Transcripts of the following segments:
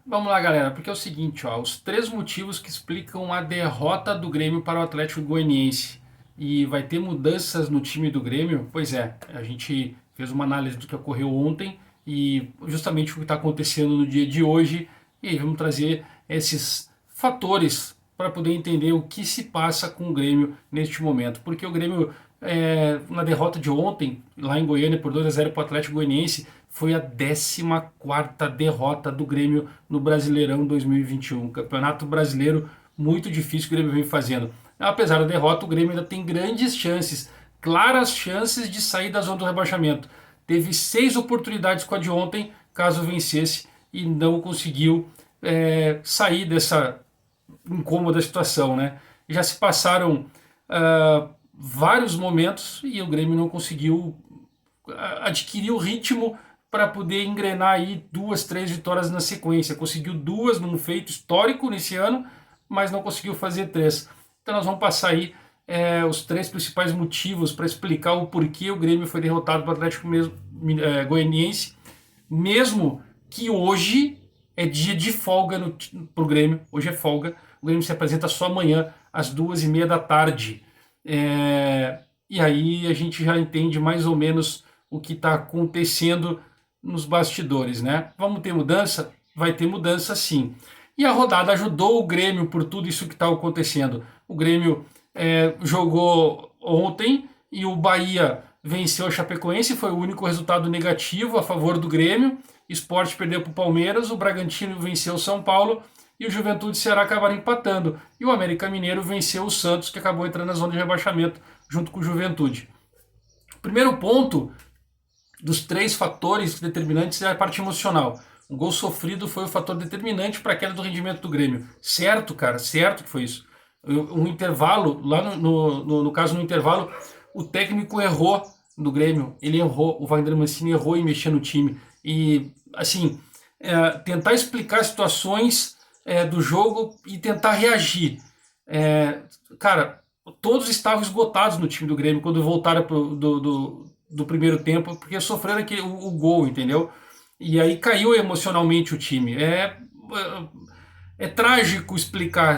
Vamos lá, galera, porque é o seguinte, ó, os três motivos que explicam a derrota do Grêmio para o Atlético Goianiense. E vai ter mudanças no time do Grêmio? Pois é, a gente fez uma análise do que ocorreu ontem e justamente o que está acontecendo no dia de hoje. E aí vamos trazer esses fatores para poder entender o que se passa com o Grêmio neste momento. Porque o Grêmio, na derrota de ontem, lá em Goiânia por 2-0 para o Atlético Goianiense, foi a 14ª derrota do Grêmio no Brasileirão 2021. Campeonato brasileiro muito difícil que o Grêmio vem fazendo. Apesar da derrota, o Grêmio ainda tem grandes chances, claras chances de sair da zona do rebaixamento. Teve 6 oportunidades com a de ontem, caso vencesse, e não conseguiu sair dessa incômoda situação, né? Já se passaram vários momentos e o Grêmio não conseguiu adquirir o ritmo para poder engrenar aí 2, 3 vitórias na sequência. Conseguiu duas num feito histórico nesse ano, mas não conseguiu fazer três. Então nós vamos passar aí os três principais motivos para explicar o porquê o Grêmio foi derrotado pelo Atlético Goianiense, mesmo que hoje é dia de folga para o Grêmio. Hoje é folga. O Grêmio se apresenta só amanhã às 2h30 da tarde. E aí a gente já entende mais ou menos o que está acontecendo nos bastidores, né? Vamos ter mudança? Vai ter mudança sim. E a rodada ajudou o Grêmio por tudo isso que está acontecendo. O Grêmio jogou ontem e o Bahia venceu a Chapecoense, foi o único resultado negativo a favor do Grêmio. Sport perdeu para o Palmeiras, o Bragantino venceu o São Paulo e o Juventude e Ceará acabaram empatando. E o América Mineiro venceu o Santos, que acabou entrando na zona de rebaixamento junto com o Juventude. O primeiro ponto dos três fatores determinantes é a parte emocional. O gol sofrido foi o fator determinante para a queda do rendimento do Grêmio. Certo, cara, certo que foi isso. Um intervalo, lá no caso no intervalo, o técnico errou do Grêmio. Ele errou, o Wagner Mancini errou em mexer no time. E, assim, tentar explicar situações do jogo e tentar reagir. Cara, todos estavam esgotados no time do Grêmio quando voltaram do primeiro tempo, porque sofreram o gol, entendeu? E aí caiu emocionalmente o time. É trágico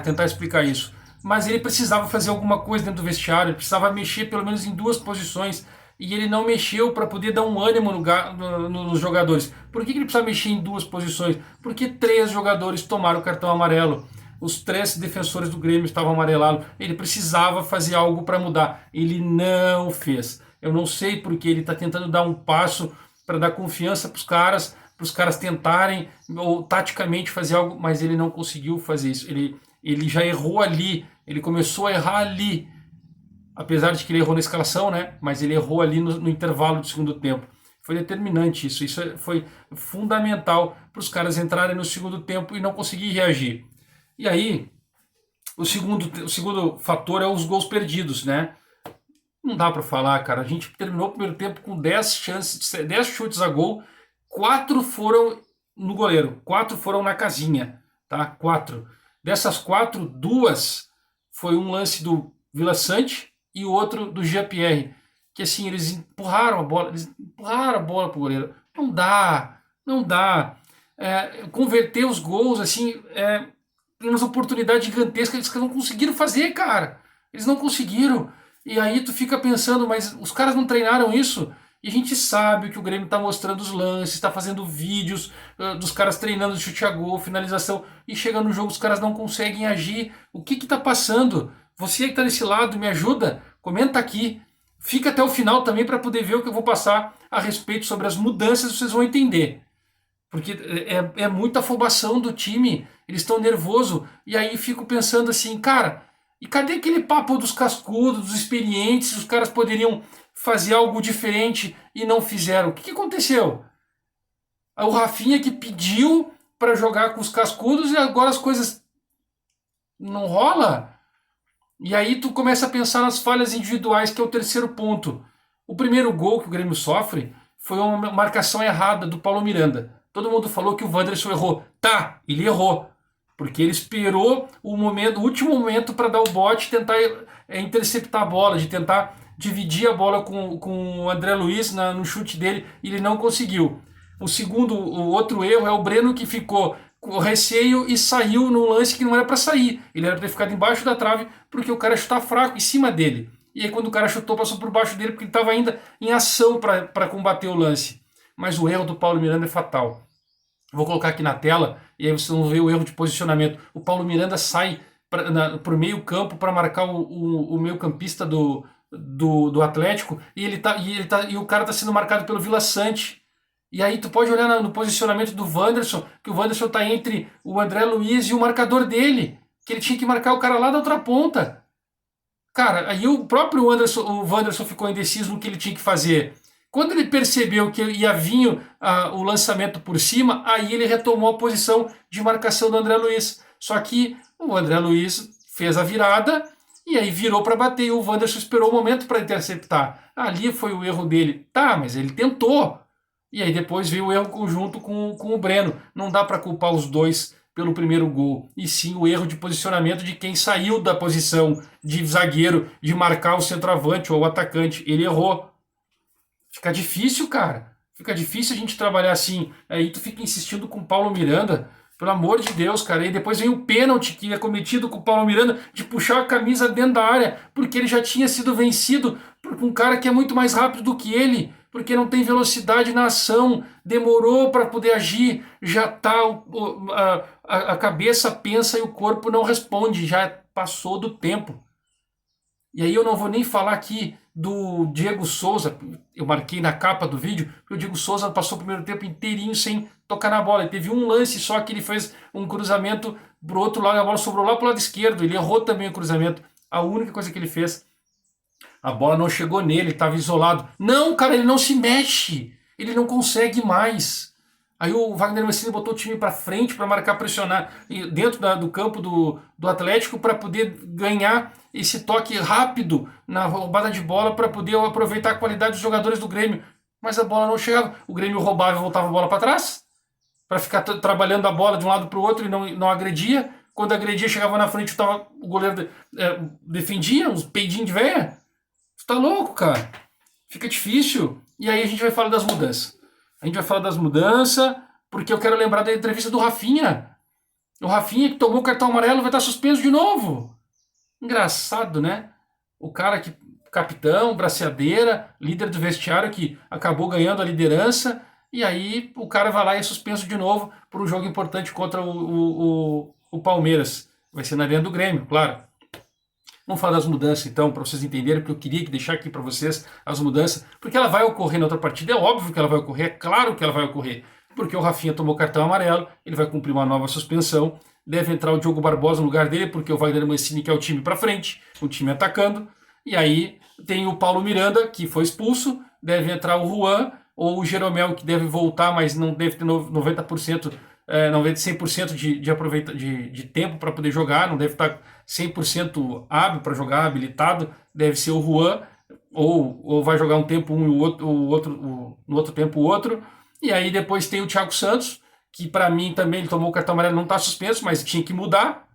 tentar explicar isso. Mas ele precisava fazer alguma coisa dentro do vestiário, ele precisava mexer pelo menos em duas posições. E ele não mexeu para poder dar um ânimo nos jogadores. Por que ele precisava mexer em duas posições? Porque três jogadores tomaram o cartão amarelo. Os três defensores do Grêmio estavam amarelados. Ele precisava fazer algo para mudar. Ele não fez. Eu não sei porque ele está tentando dar um passo para dar confiança para os caras tentarem ou taticamente fazer algo, mas ele não conseguiu fazer isso. Ele já errou ali, ele começou a errar ali, apesar de que ele errou na escalação, né? Mas ele errou ali no intervalo do segundo tempo. Foi determinante isso. Isso foi fundamental para os caras entrarem no segundo tempo e não conseguir reagir. E aí, o segundo fator é os gols perdidos, né? Não dá para falar, cara. A gente terminou o primeiro tempo com 10 chances, 10 chutes a gol, 4 foram no goleiro, 4 foram na casinha, tá? 4. Dessas 4, 2 foi um lance do Vila Sante e o outro do Jean-Pierre, que assim, eles empurraram a bola pro goleiro. Não dá, não dá. Converter os gols, assim, tem umas oportunidades gigantescas que eles não conseguiram fazer, cara. Eles não conseguiram. E aí tu fica pensando, mas os caras não treinaram isso? E a gente sabe que o Grêmio tá mostrando os lances, tá fazendo vídeos dos caras treinando de chute a gol, finalização, e chega no jogo os caras não conseguem agir. O que que tá passando? Você que tá desse lado, me ajuda? Comenta aqui. Fica até o final também para poder ver o que eu vou passar a respeito sobre as mudanças, vocês vão entender. Porque é muita afobação do time, eles estão nervosos, e aí fico pensando assim, cara, e cadê aquele papo dos cascudos, dos experientes, os caras poderiam fazer algo diferente e não fizeram? O que aconteceu? O Rafinha que pediu para jogar com os cascudos e agora as coisas não rola? E aí tu começa a pensar nas falhas individuais, que é o terceiro ponto. O primeiro gol que o Grêmio sofre foi uma marcação errada do Paulo Miranda. Todo mundo falou que o Wanderson errou. Tá, ele errou. Porque ele esperou o último momento para dar o bote e tentar interceptar a bola, de tentar dividir a bola com o André Luiz no chute dele, e ele não conseguiu. O outro erro é o Breno que ficou com receio e saiu num lance que não era para sair. Ele era para ter ficado embaixo da trave porque o cara chutar fraco em cima dele. E aí quando o cara chutou, passou por baixo dele porque ele estava ainda em ação para combater o lance. Mas o erro do Paulo Miranda é fatal. Vou colocar aqui na tela e aí vocês vão ver o erro de posicionamento. O Paulo Miranda sai para o meio campo para marcar o meio campista do Atlético e o cara está sendo marcado pelo Vila Sante. E aí tu pode olhar no posicionamento do Wanderson, que o Wanderson está entre o André Luiz e o marcador dele, que ele tinha que marcar o cara lá da outra ponta. Cara, aí o próprio o Wanderson ficou indeciso no que ele tinha que fazer. Quando ele percebeu que ia vir o lançamento por cima, aí ele retomou a posição de marcação do André Luiz. Só que o André Luiz fez a virada e aí virou para bater. E o Wanderson esperou o momento para interceptar. Ali foi o erro dele. Tá, mas ele tentou. E aí depois veio o erro conjunto com o Breno. Não dá para culpar os dois pelo primeiro gol, e sim o erro de posicionamento de quem saiu da posição de zagueiro, de marcar o centroavante ou o atacante. Ele errou. Fica difícil, cara. Fica difícil a gente trabalhar assim. Aí tu fica insistindo com o Paulo Miranda. Pelo amor de Deus, cara. E depois vem o pênalti que é cometido com o Paulo Miranda de puxar a camisa dentro da área, porque ele já tinha sido vencido por um cara que é muito mais rápido do que ele, porque não tem velocidade na ação, demorou para poder agir, já tá a cabeça pensa e o corpo não responde, já passou do tempo. E aí eu não vou nem falar aqui do Diego Souza, eu marquei na capa do vídeo, que o Diego Souza passou o primeiro tempo inteirinho sem tocar na bola. Ele teve um lance só que ele fez um cruzamento pro outro lado, a bola sobrou lá pro lado esquerdo, ele errou também o cruzamento. A única coisa que ele fez, a bola não chegou nele, estava isolado. Não, cara, ele não se mexe, ele não consegue mais. Aí o Wagner Mancini botou o time para frente para marcar, pressionar dentro do campo do Atlético para poder ganhar esse toque rápido na roubada de bola para poder aproveitar a qualidade dos jogadores do Grêmio. Mas a bola não chegava. O Grêmio roubava e voltava a bola para trás para ficar trabalhando a bola de um lado para o outro e não agredia. Quando agredia, chegava na frente, o goleiro defendia, uns peidinhos de véia. Você tá louco, cara. Fica difícil. E aí a gente vai falar das mudanças. A gente vai falar das mudanças, porque eu quero lembrar da entrevista do Rafinha. O Rafinha que tomou o cartão amarelo vai estar suspenso de novo. Engraçado, né? O cara que, capitão, braçadeira, líder do vestiário, que acabou ganhando a liderança, e aí o cara vai lá e é suspenso de novo por um jogo importante contra o Palmeiras. Vai ser na Arena do Grêmio, claro. Vamos falar das mudanças então, para vocês entenderem, porque eu queria deixar aqui para vocês as mudanças, porque ela vai ocorrer na outra partida, é óbvio que ela vai ocorrer, é claro que ela vai ocorrer, porque o Rafinha tomou cartão amarelo, ele vai cumprir uma nova suspensão, deve entrar o Diogo Barbosa no lugar dele, porque o Wagner Mancini quer o time para frente, o time atacando, e aí tem o Paulo Miranda, que foi expulso, deve entrar o Juan, ou o Jeromel, que deve voltar, mas não deve ter 90%, não deve ter 100% de tempo para poder jogar, não deve estar 100% hábil para jogar, habilitado, deve ser o Juan, ou vai jogar um tempo um e no outro tempo o outro, e aí depois tem o Thiago Santos, que para mim também ele tomou o cartão amarelo, não está suspenso, mas tinha que mudar,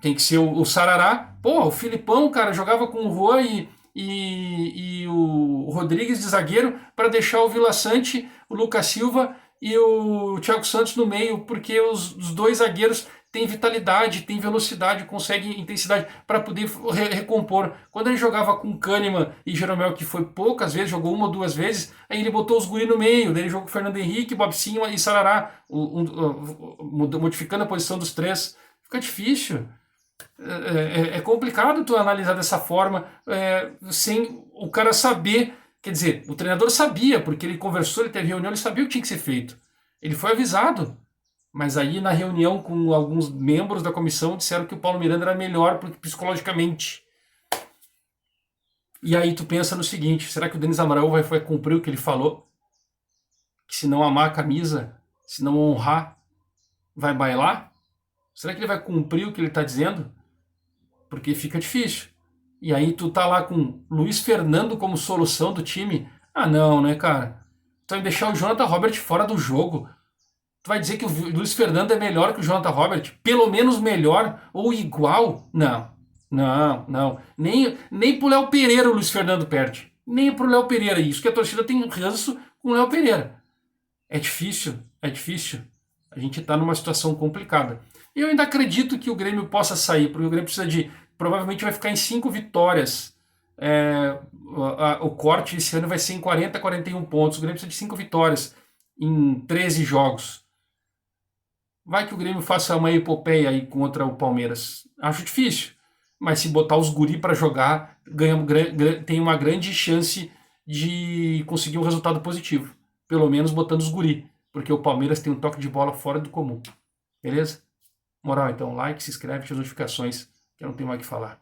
tem que ser o Sarará. Pô, o Filipão, cara, jogava com o Juan e o Rodrigues de zagueiro para deixar o Vila Sante, o Lucas Silva e o Thiago Santos no meio, porque os dois zagueiros têm vitalidade, têm velocidade, conseguem intensidade para poder recompor. Quando ele jogava com Kahneman e Jeromel, que foi poucas vezes, jogou uma ou duas vezes, aí ele botou os guri no meio, daí ele jogou com Fernando Henrique, Bobsinho e Sarará, modificando a posição dos três. Fica difícil. É complicado tu analisar dessa forma, sem o cara saber. Quer dizer, o treinador sabia, porque ele conversou, ele teve reunião, ele sabia o que tinha que ser feito. Ele foi avisado. Mas aí na reunião com alguns membros da comissão disseram que o Paulo Miranda era melhor psicologicamente. E aí tu pensa no seguinte, será que o Denis Amaral vai cumprir o que ele falou? Que se não amar a camisa, se não honrar, vai bailar? Será que ele vai cumprir o que ele está dizendo? Porque fica difícil. E aí tu tá lá com Luiz Fernando como solução do time. Ah não, né, cara? Tu vai deixar o Jonathan Robert fora do jogo. Tu vai dizer que o Luiz Fernando é melhor que o Jonathan Robert? Pelo menos melhor ou igual? Não. Não, não. Nem pro Léo Pereira o Luiz Fernando perde. Nem pro Léo Pereira. Isso que a torcida tem ranço com o Léo Pereira. É difícil, é difícil. A gente está numa situação complicada. E eu ainda acredito que o Grêmio possa sair, porque o Grêmio precisa de. Provavelmente vai ficar em 5 vitórias. O corte esse ano vai ser em 40, 41 pontos. O Grêmio precisa de 5 vitórias em 13 jogos. Vai que o Grêmio faça uma epopeia aí contra o Palmeiras. Acho difícil. Mas se botar os guri para jogar, tem uma grande chance de conseguir um resultado positivo. Pelo menos botando os guri. Porque o Palmeiras tem um toque de bola fora do comum. Beleza? Moral, então, like, se inscreve, ative as notificações, que eu não tenho mais o que falar.